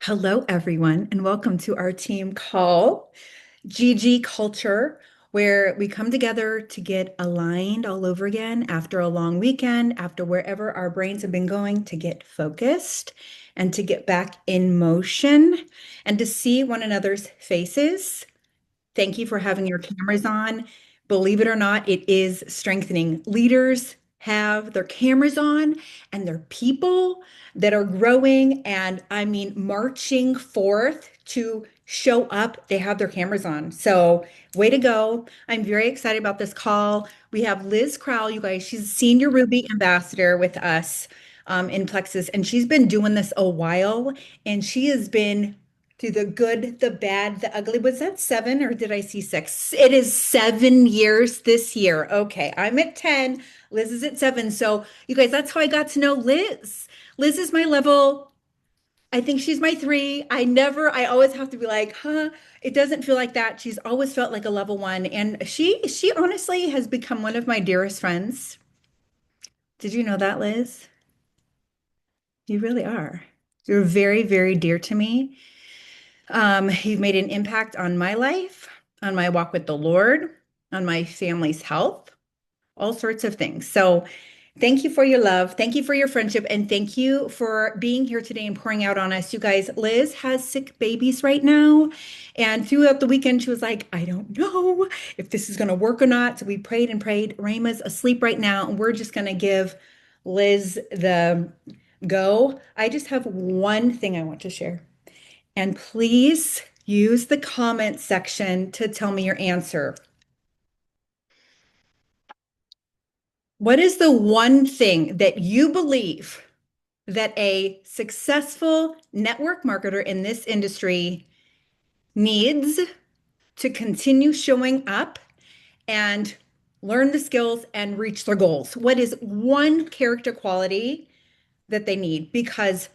Hello, everyone, and welcome to our team call, GG Culture, where we come together to get aligned all over again after a long weekend, after wherever our brains have been going, to get focused and to get back in motion and to see one another's faces. Thank you for having your cameras on. Believe it or not, it is strengthening. Leaders have their cameras on and they're people that are growing and I mean marching forth to show up. They have their cameras on. So, way to go. I'm very excited about this call. We have Liz Crowl, you guys. She's a senior Ruby ambassador with us in Plexus, and she's been doing this a while, and she has been through the good, the bad, the ugly. Was that seven or did I see six? It is 7 years this year. Okay, I'm at 10. Liz is at seven. So, you guys, that's how I got to know Liz. Liz is my level. I think she's my three. I always have to be like, huh, it doesn't feel like that. She's always felt like a level one. And she honestly has become one of my dearest friends. Did you know that, Liz? You really are. You're very, very dear to me. You've made an impact on my life, on my walk with the Lord, on my family's health, all sorts of things. So, thank you for your love. Thank you for your friendship. And thank you for being here today and pouring out on us. You guys, Liz has sick babies right now. And throughout the weekend, she was like, I don't know if this is going to work or not. So we prayed and prayed. Rayma's asleep right now. And we're just going to give Liz the go. I just have one thing I want to share. And please use the comment section to tell me your answer. What is the one thing that you believe that a successful network marketer in this industry needs to continue showing up and learn the skills and reach their goals? What is one character quality that they need? Because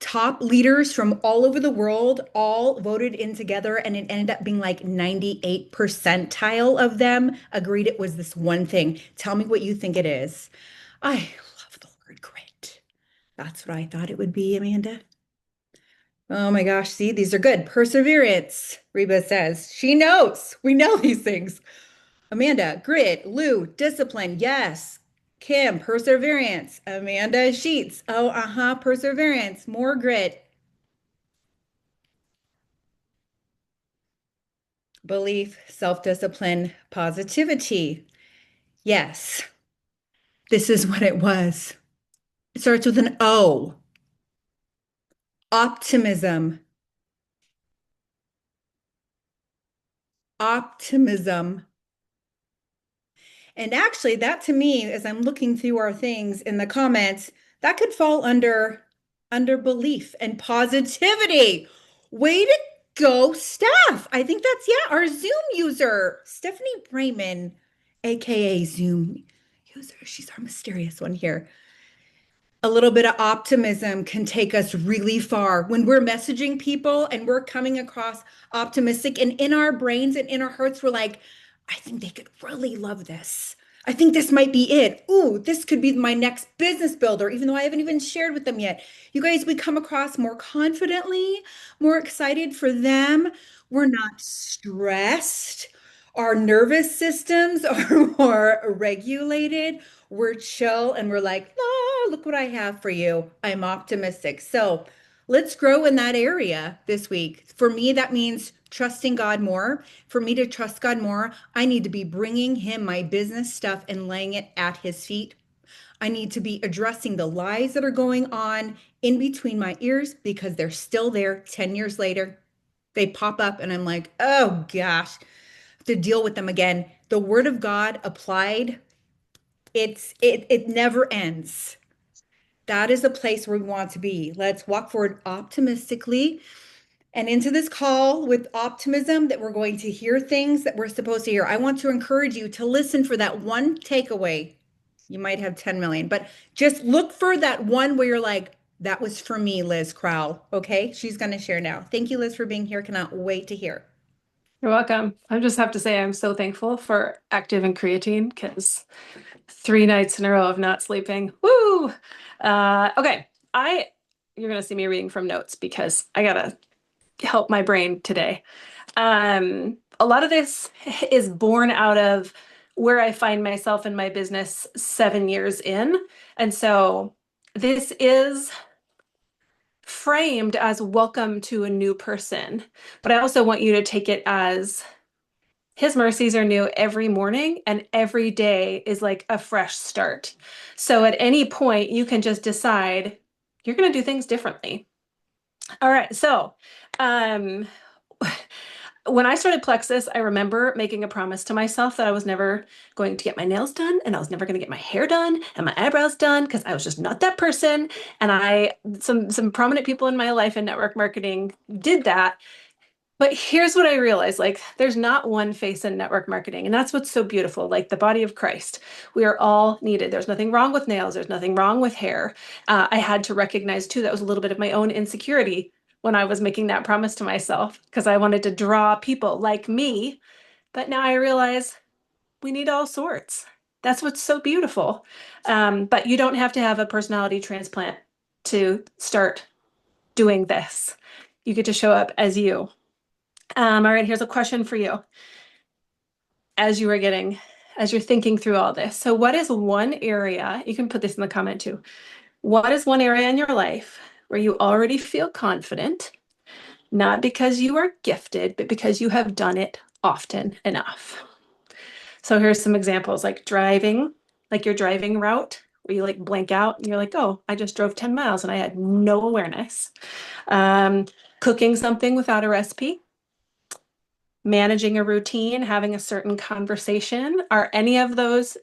top leaders from all over the world all voted in together, and it ended up being like 98 percentile of them agreed it was this one thing. Tell me what you think it is. I love the word grit. That's what I thought it would be, Amanda. Oh my gosh, see, these are good. Perseverance, Reba says. She knows. We know these things. Amanda, grit. Lou, discipline. Yes. Kim, perseverance. Amanda Sheets. Oh, perseverance. More grit. Belief, self-discipline, positivity. Yes, this is what it was. It starts with an O. Optimism. Optimism. And actually, that to me, as I'm looking through our things in the comments, that could fall under belief and positivity. Way to go, Steph. I think that's, yeah, our Zoom user, Stephanie Brayman, aka Zoom user. She's our mysterious one here. A little bit of optimism can take us really far when we're messaging people and we're coming across optimistic, and in our brains and in our hearts we're like, I think they could really love this. I think this might be it. Ooh, this could be my next business builder, even though I haven't even shared with them yet. You guys, we come across more confidently, more excited for them. We're not stressed. Our nervous systems are more regulated. We're chill and we're like, ah, look what I have for you. I'm optimistic. So let's grow in that area this week. For me, that means trusting God more. For me to trust God more, I need to be bringing Him my business stuff and laying it at His feet. I need to be addressing the lies that are going on in between my ears because they're still there 10 years later. They pop up and I'm like, oh gosh, to deal with them again. The word of God applied, it never ends. That is a place where we want to be. Let's walk forward optimistically and into this call with optimism that we're going to hear things that we're supposed to hear. I want to encourage you to listen for that one takeaway. You might have 10 million, but just look for that one where you're like, that was for me, Liz Crowl. Okay. She's going to share now. Thank you, Liz, for being here. Cannot wait to hear. You're welcome. I just have to say I'm so thankful for active and creatine because 3 nights in a row of not sleeping. Woo! Okay. you're gonna see me reading from notes because I gotta help my brain today. A lot of this is born out of where I find myself in my business 7 years in. And so this is framed as welcome to a new person. But I also want you to take it as his mercies are new every morning, and every day is like a fresh start. So at any point, you can just decide you're going to do things differently. All right. So, um, when I started Plexus, I remember making a promise to myself that I was never going to get my nails done and I was never going to get my hair done and my eyebrows done because I was just not that person. And some prominent people in my life in network marketing did that. But here's what I realized, like there's not one face in network marketing, and that's what's so beautiful, like the body of Christ. We are all needed. There's nothing wrong with nails. There's nothing wrong with hair. I had to recognize too, that was a little bit of my own insecurity when I was making that promise to myself because I wanted to draw people like me. But now I realize we need all sorts. That's what's so beautiful. But you don't have to have a personality transplant to start doing this. You get to show up as you. All right, here's a question for you as you're thinking through all this. So, what is one area, you can put this in the comment too. What is one area in your life where you already feel confident, not because you are gifted, but because you have done it often enough? So, here's some examples like driving, like your driving route where you like blank out and you're like, oh, I just drove 10 miles and I had no awareness. Um, Cooking something without a recipe, managing a routine, having a certain conversation. Are any of those,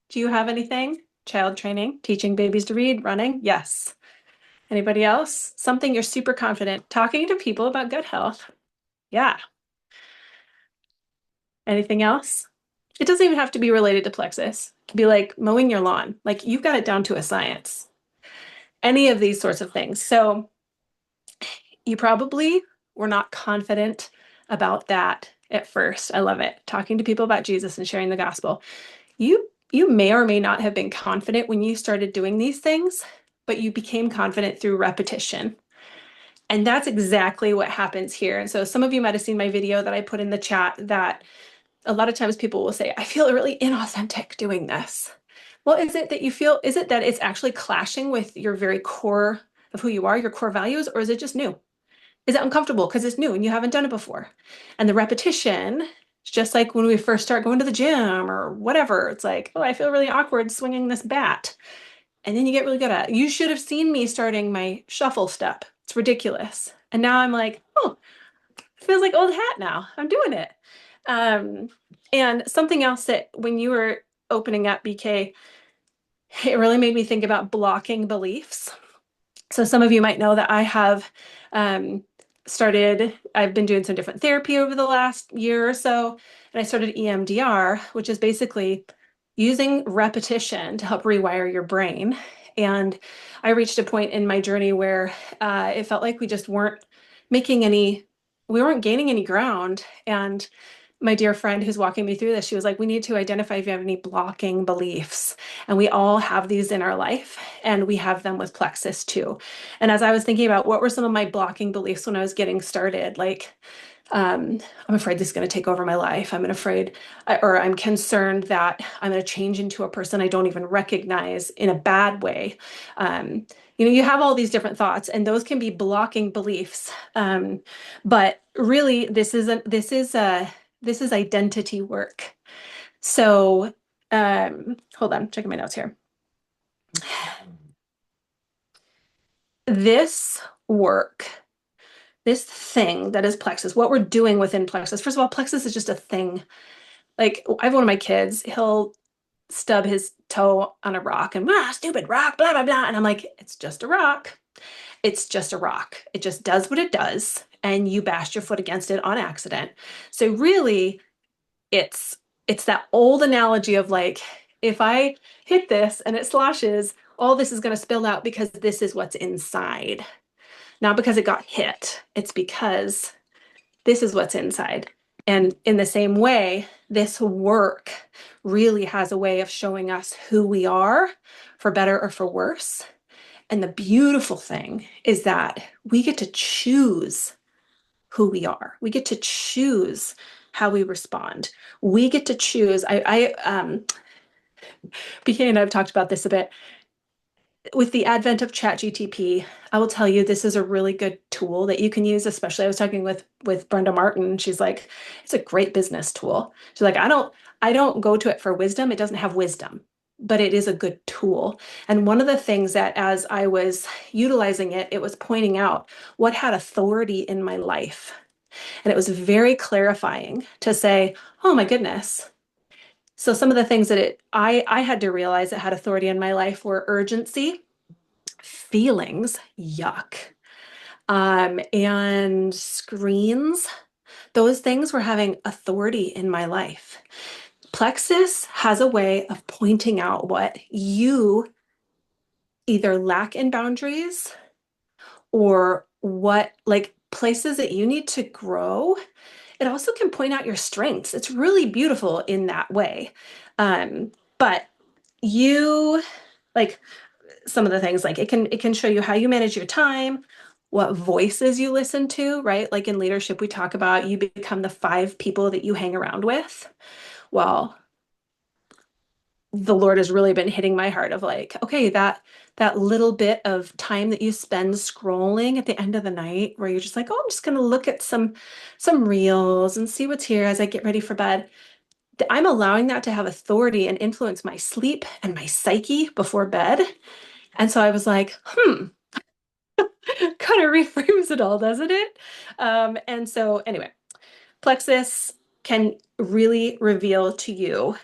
do you have anything? Child training, teaching babies to read, running? Yes. Anybody else? Something you're super confident, talking to people about gut health. Yeah. Anything else? It doesn't even have to be related to plexus. It could be like mowing your lawn. Like you've got it down to a science. Any of these sorts of things. So you probably were not confident about that at first. I love it. Talking to people about Jesus and sharing the gospel. You may or may not have been confident when you started doing these things, but you became confident through repetition. And that's exactly what happens here. And so some of you might have seen my video that I put in the chat that a lot of times people will say, I feel really inauthentic doing this. Well, is it that you feel, is it that it's actually clashing with your very core of who you are, your core values, or is it just new? Is it uncomfortable because it's new and you haven't done it before? And the repetition, it's just like when we first start going to the gym or whatever, it's like, oh, I feel really awkward swinging this bat. And then you get really good at it. You should have seen me starting my shuffle step. It's ridiculous. And now I'm like, oh, it feels like old hat now. I'm doing it. Um, and something else that when you were opening up BK, it really made me think about blocking beliefs. So some of you might know that I have I've been doing some different therapy over the last year or so, and I started EMDR, which is basically using repetition to help rewire your brain. And I reached a point in my journey where it felt like we weren't gaining any ground. And my dear friend who's walking me through this, she was like, we need to identify if you have any blocking beliefs. And we all have these in our life, and we have them with plexus too. And as I was thinking about what were some of my blocking beliefs when I was getting started, like, I'm afraid this is going to take over my life. I'm concerned that I'm going to change into a person I don't even recognize in a bad way. You have all these different thoughts, and those can be blocking beliefs. But really, this is identity work. So, hold on, checking my notes here. This work, this thing that is plexus, what we're doing within plexus. First of all, plexus is just a thing. Like I have one of my kids, he'll stub his toe on a rock and stupid rock, blah, blah, blah. And I'm like, it's just a rock. It's just a rock. It just does what it does. And you bashed your foot against it on accident. So really, it's that old analogy of like, if I hit this and it sloshes, all this is going to spill out because this is what's inside. Not because it got hit. It's because this is what's inside. And in the same way, this work really has a way of showing us who we are, for better or for worse. And the beautiful thing is that we get to choose who we are. We get to choose how we respond. We get to choose. BK and I have talked about this a bit. With the advent of ChatGTP, I will tell you this is a really good tool that you can use. Especially, I was talking with Brenda Martin. She's like, it's a great business tool. She's like, I don't go to it for wisdom. It doesn't have wisdom, but it is a good tool. And one of the things that as I was utilizing it, it was pointing out what had authority in my life. And it was very clarifying to say, oh my goodness. So some of the things that I had to realize that had authority in my life were urgency, feelings, yuck, and screens. Those things were having authority in my life. Plexus has a way of pointing out what you either lack in boundaries or what, like, places that you need to grow. It also can point out your strengths. It's really beautiful in that way. But you, like, some of the things, like it can show you how you manage your time, what voices you listen to, right? Like in leadership, we talk about you become the 5 people that you hang around with. Well, the Lord has really been hitting my heart of like, okay, that little bit of time that you spend scrolling at the end of the night where you're just like, oh, I'm just gonna look at some reels and see what's here as I get ready for bed. I'm allowing that to have authority and influence my sleep and my psyche before bed. And so I was like, kind of reframes it all, doesn't it? And so anyway, Plexus can really reveal to you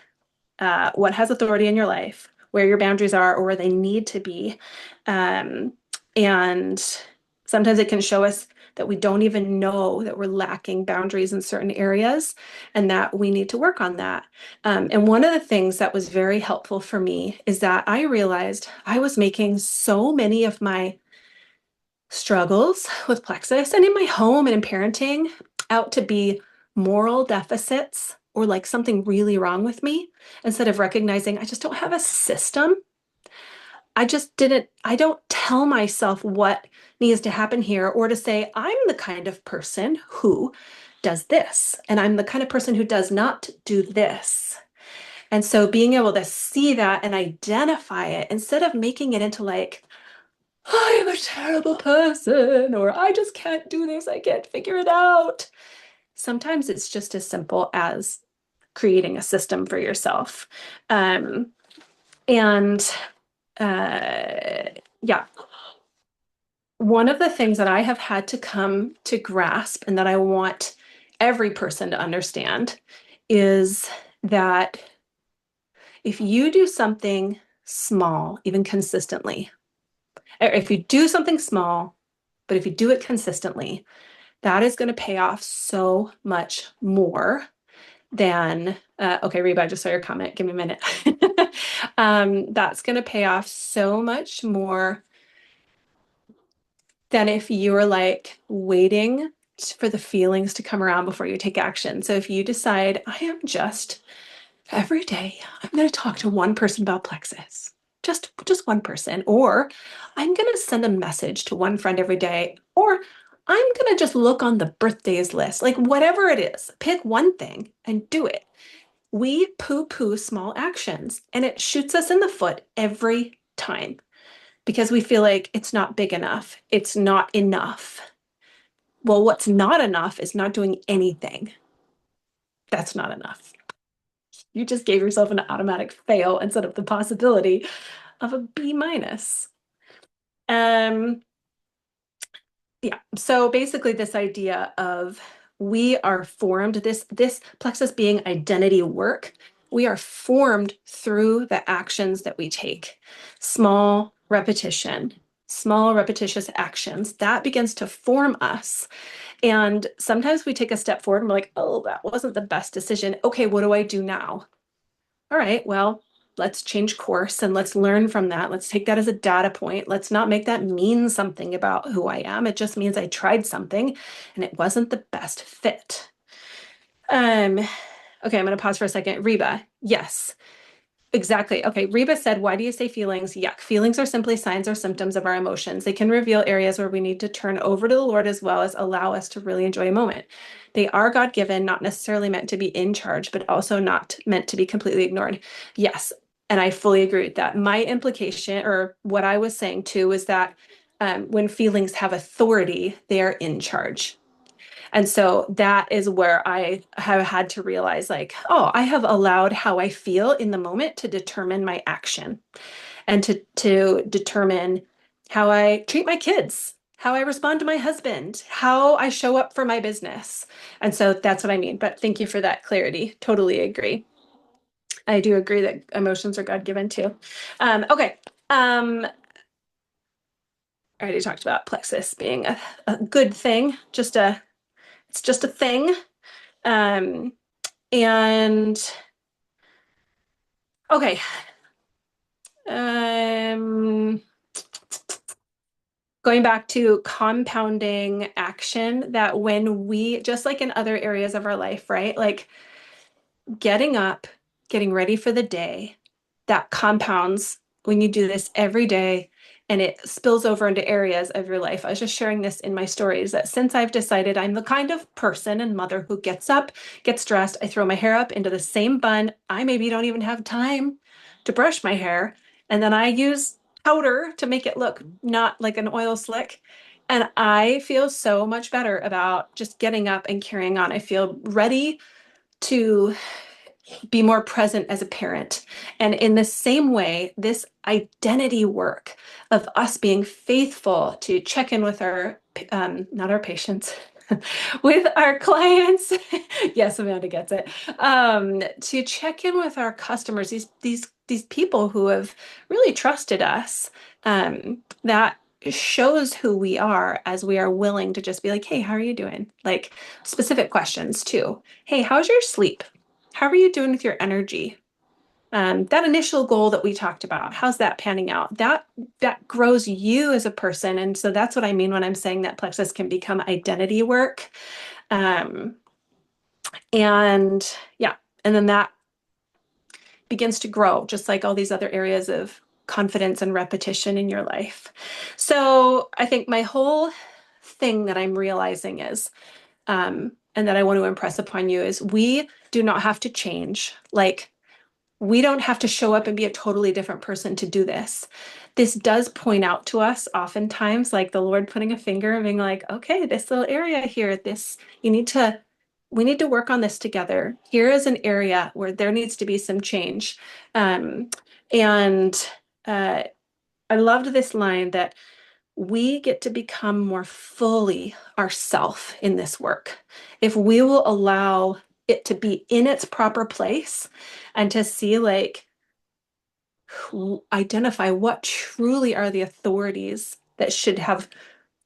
what has authority in your life, where your boundaries are or where they need to be. Um, and sometimes it can show us that we don't even know that we're lacking boundaries in certain areas and that we need to work on that. And one of the things that was very helpful for me is that I realized I was making so many of my struggles with plexus and in my home and in parenting out to be moral deficits or like something really wrong with me instead of recognizing I just don't have a system. I don't tell myself what needs to happen here or to say, I'm the kind of person who does this, and I'm the kind of person who does not do this. And so being able to see that and identify it instead of making it into like, I am a terrible person, or I just can't do this, I can't figure it out. Sometimes it's just as simple as creating a system for yourself. Um, and yeah, one of the things that I have had to come to grasp and that I want every person to understand is that if you do something small, even consistently, or if you do something small, but if you do it consistently, that is going to pay off so much more than, okay, Reba, I just saw your comment. Give me a minute. That's going to pay off so much more than if you were like waiting for the feelings to come around before you take action. So if you decide, I am just every day, I'm going to talk to one person about plexus, just one person, or I'm going to send a message to one friend every day, or I'm going to just look on the birthdays list, like whatever it is, pick one thing and do it. We poo-poo small actions and it shoots us in the foot every time because we feel like it's not big enough. It's not enough. Well, what's not enough is not doing anything. That's not enough. You just gave yourself an automatic fail instead of the possibility of a B minus. Um, yeah. So basically this idea of we are formed, this plexus being identity work, we are formed through the actions that we take. Small repetition, small repetitious actions, that begins to form us. And sometimes we take a step forward and we're like, oh, that wasn't the best decision. Okay, what do I do now? All right, well, let's change course and let's learn from that. Let's take that as a data point. Let's not make that mean something about who I am. It just means I tried something and it wasn't the best fit. Okay, I'm going to pause for a second. Reba, yes. Exactly. Okay. Reba said, why do you say feelings? Yuck. Feelings are simply signs or symptoms of our emotions. They can reveal areas where we need to turn over to the Lord as well as allow us to really enjoy a moment. They are God-given, not necessarily meant to be in charge, but also not meant to be completely ignored. Yes. And I fully agree with that. My implication, or what I was saying too, is that when feelings have authority, they are in charge. And so that is where I have had to realize, like, oh, I have allowed how I feel in the moment to determine my action and to determine how I treat my kids, how I respond to my husband, how I show up for my business. And so that's what I mean. But thank you for that clarity. Totally agree. I do agree that emotions are God-given too. Okay. I already talked about plexus being a good thing, it's just a thing. Um, And okay, um, going back to compounding action, that when we, just like in other areas of our life, right? Like getting up, getting ready for the day, that compounds when you do this every day and it spills over into areas of your life. I was just sharing this in my stories that since I've decided I'm the kind of person and mother who gets up, gets dressed, I throw my hair up into the same bun. I maybe don't even have time to brush my hair. And then I use powder to make it look not like an oil slick. And I feel so much better about just getting up and carrying on. I feel ready to be more present as a parent. And in the same way, this identity work of us being faithful to check in with our, not our patients, with our clients. Yes, Amanda gets it. To check in with our customers, these people who have really trusted us, that shows who we are as we are willing to just be like, hey, how are you doing? Like specific questions too. Hey, how's your sleep? How are you doing with your energy? That initial goal that we talked about, how's that panning out? That grows you as a person. And so that's what I mean when I'm saying that plexus can become identity work. Um, and yeah, and then that begins to grow, just like all these other areas of confidence and repetition in your life. So I think my whole thing that I'm realizing is, and that I want to impress upon you is we do not have to change. Like we don't have to show up and be a totally different person to do this. This does point out to us oftentimes, like the Lord putting a finger and being like, okay, this little area here, this, we need to work on this together. Here is an area where there needs to be some change. Um, and uh, I loved this line that we get to become more fully ourself in this work. If we will allow it to be in its proper place and to see like identify what truly are the authorities that should have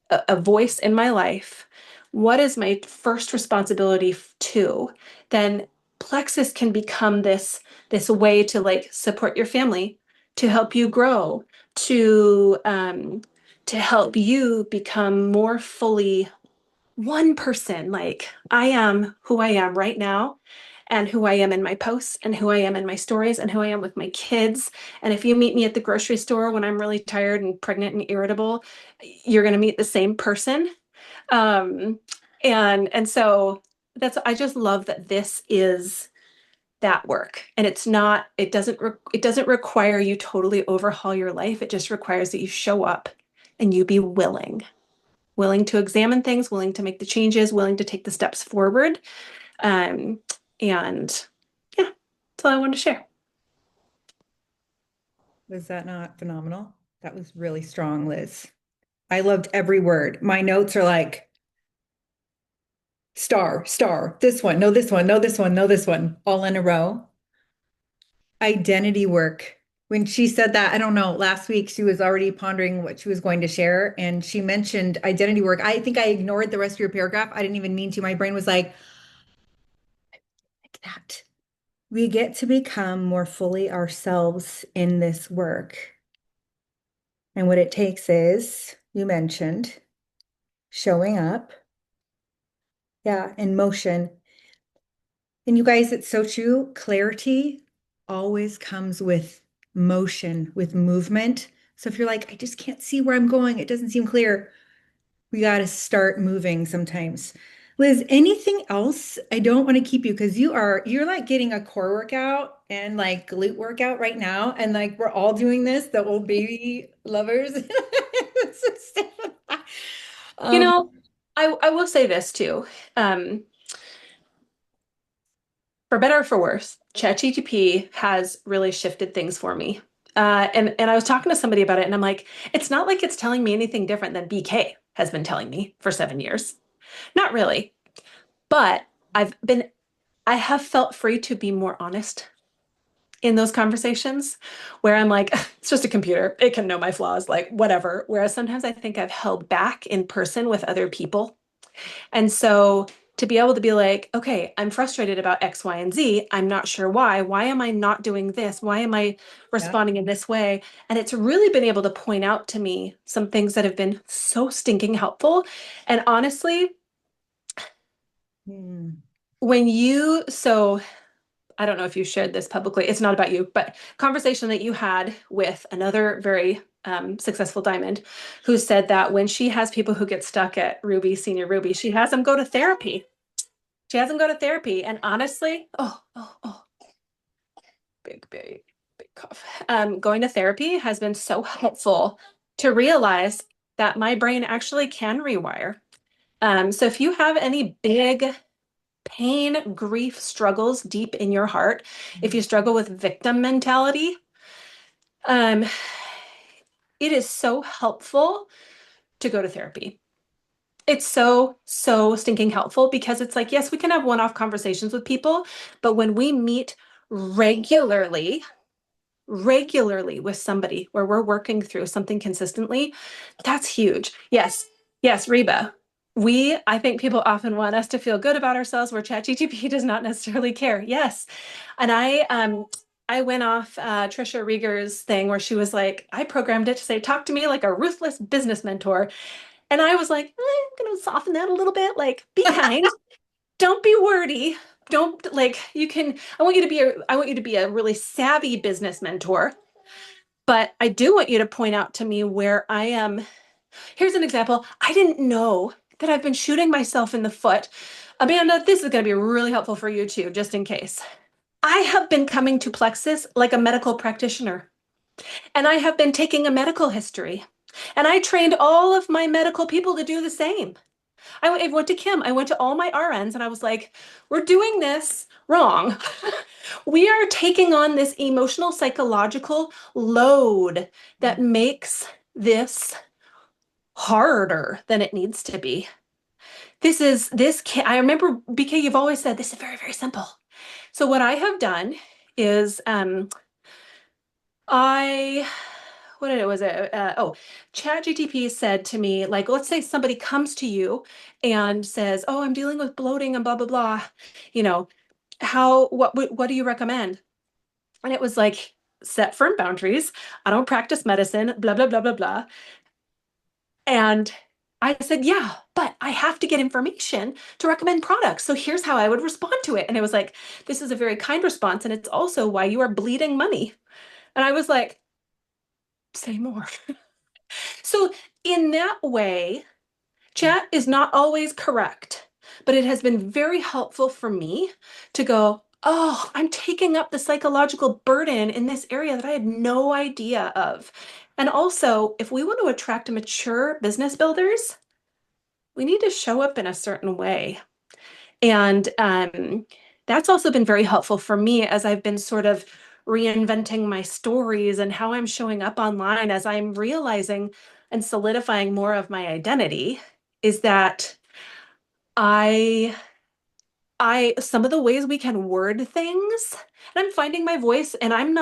a voice in my life, what is my first responsibility to, then plexus can become this way to like support your family, to help you grow, to help you become more fully one person. Like I am who I am right now, and who I am in my posts, and who I am in my stories, and who I am with my kids. And if you meet me at the grocery store when I'm really tired and pregnant and irritable, you're going to meet the same person. Um, and so that's I just love that this is that work. And it's not, it doesn't require you totally overhaul your life. It just requires that you show up and you be willing to examine things, willing to make the changes, willing to take the steps forward. Um, and yeah, that's all I wanted to share. Was that not phenomenal? That was really strong, Liz. I loved every word. My notes are like star, star, this one, no, this one, no, this one, no, this one, all in a row. Identity work. When she said that, I don't know, last week she was already pondering what she was going to share, and she mentioned identity work. I think I ignored the rest of your paragraph. I didn't even mean to. My brain was like that. We get to become more fully ourselves in this work. And what it takes is, you mentioned, showing up, yeah, in motion. And you guys, it's so true. Clarity always comes with motion, with movement. So if you're like, I just can't see where I'm going, it doesn't seem clear, we got to start moving sometimes. Liz, anything else? I don't want to keep you because you're like getting a core workout and like glute workout right now. And like we're all doing this, the old baby lovers. You Um, know, I will say this too. Um, for better or for worse, ChatGPT has really shifted things for me. And I was talking to somebody about it, and I'm like, it's not like it's telling me anything different than BK has been telling me for 7 years. Not really, but I've been I have felt free to be more honest in those conversations where I'm like, it's just a computer. It can know my flaws, like whatever. Whereas sometimes I think I've held back in person with other people. And so to be able to be like, okay, I'm frustrated about X, Y, and Z. I'm not sure why. Why am I not doing this? Why am I yeah. responding in this way? And it's really been able to point out to me some things that have been so stinking helpful. And honestly, Hmm. so I don't know if you shared this publicly. It's not about you, but conversation that you had with another very successful diamond who said that when she has people who get stuck at Ruby, senior Ruby, she has them go to therapy. She has them go to therapy. And honestly, big cough. Going to therapy has been so helpful to realize that my brain actually can rewire. So if you have any big pain, grief, struggles deep in your heart, if you struggle with victim mentality, um, it is so helpful to go to therapy. It's so, so stinking helpful because it's like, yes, we can have one-off conversations with people, but when we meet regularly, regularly with somebody where we're working through something consistently, that's huge. Yes, yes, Reba. I think people often want us to feel good about ourselves where ChatGPT does not necessarily care. Yes. And I went off Trisha Rieger's thing where she was like, I programmed it to say, talk to me like a ruthless business mentor. And I was like, I'm going to soften that a little bit. Like, be kind. Don't be wordy. Don't like you can I want you to be a really savvy business mentor, but I do want you to point out to me where I am. Here's an example. I didn't know that I've been shooting myself in the foot. Amanda, this is going to be really helpful for you too, just in case. I have been coming to Plexus like a medical practitioner, and I have been taking a medical history. And I trained all of my medical people to do the same. I went to Kim. I went to all my RNs and I was like, we're doing this wrong. We are taking on this emotional, psychological load that makes this harder than it needs to be. I remember, BK, you've always said this is very, very simple. So what I have done is I what did it was it ChatGTP said to me, like, let's say somebody comes to you and says, oh, I'm dealing with bloating and blah blah blah, you know, what do you recommend? And it was like, set firm boundaries. I don't practice medicine, blah blah blah blah blah. And I said, yeah, but I have to get information to recommend products, so here's how I would respond to it. And it was like, this is a very kind response, and it's also why you are bleeding money. And I was like, say more. So in that way, chat is not always correct, but it has been very helpful for me to go, oh, I'm taking up the psychological burden in this area that I had no idea of. And also, if we want to attract mature business builders, we need to show up in a certain way. And that's also been very helpful for me as I've been sort of reinventing my stories and how I'm showing up online as I'm realizing and solidifying more of my identity is that I some of the ways we can word things, and I'm finding my voice, and I'm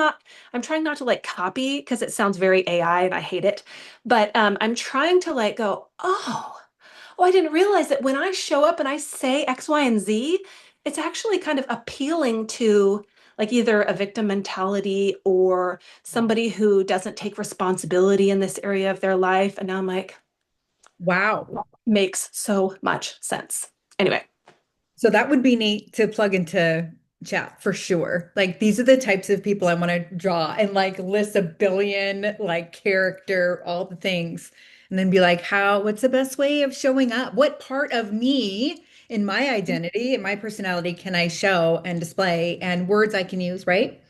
trying not to like copy because it sounds very AI and I hate it, but I'm trying to like go, oh, I didn't realize that when I show up and I say X, Y, and Z, it's actually kind of appealing to like either a victim mentality or somebody who doesn't take responsibility in this area of their life. And now I'm like, Wow. makes so much sense. Anyway, So that would be neat to plug into. Yeah, for sure. Like these are the types of people I want to draw and like list a billion like character, all the things, and then be like, what's the best way of showing up? What part of me in my identity and my personality can I show and display and words I can use, right?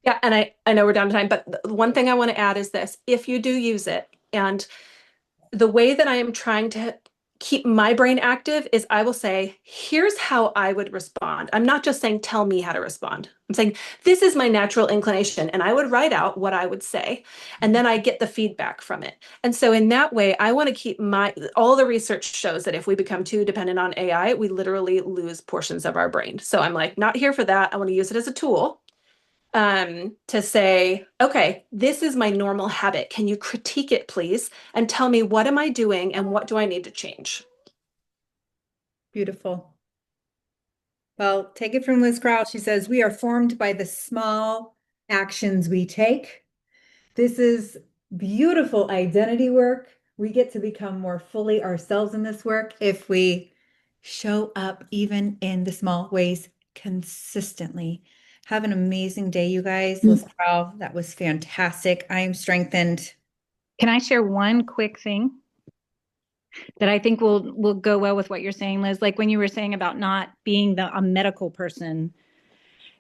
Yeah, and I know we're down to time, but the one thing I want to add is this. If you do use it, and the way that I am trying to keep my brain active is I will say, here's how I would respond. I'm not just saying, tell me how to respond. I'm saying, this is my natural inclination. And I would write out what I would say. And then I get the feedback from it. And so in that way, I want to keep all the research shows that if we become too dependent on AI, we literally lose portions of our brain. So I'm like, not here for that. I want to use it as a tool to say, okay, this is my normal habit. Can you critique it, please? And tell me what am I doing and what do I need to change? Beautiful. Well, take it from Liz Crowl. She says, we are formed by the small actions we take. This is beautiful identity work. We get to become more fully ourselves in this work if we show up even in the small ways consistently. Have an amazing day, you guys. Liz Crowl, that was fantastic. I am strengthened. Can I share one quick thing that I think will go well with what you're saying, Liz? Like when you were saying about not being a medical person.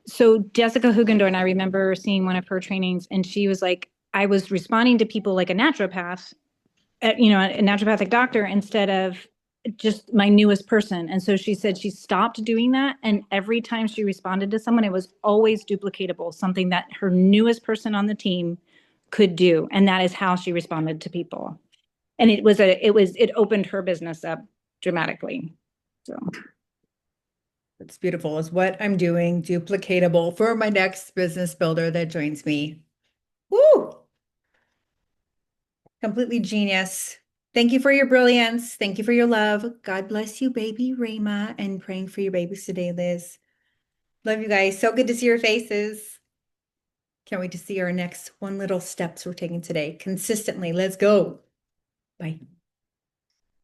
So Jessica Hugendorn, I remember seeing one of her trainings, and she was like, I was responding to people like a naturopath, a naturopathic doctor instead of just my newest person. And so she said she stopped doing that. And every time she responded to someone, it was always duplicatable, something that her newest person on the team could do. And that is how she responded to people. And it opened her business up dramatically. So It's beautiful. Is what I'm doing duplicatable for my next business builder that joins me. Woo! Completely genius. Thank you for your brilliance. Thank you for your love. God bless you, baby Rayma, and praying for your babies today, Liz. Love you guys. So good to see your faces. Can't wait to see our next one little steps we're taking today. Consistently. Let's go. Bye.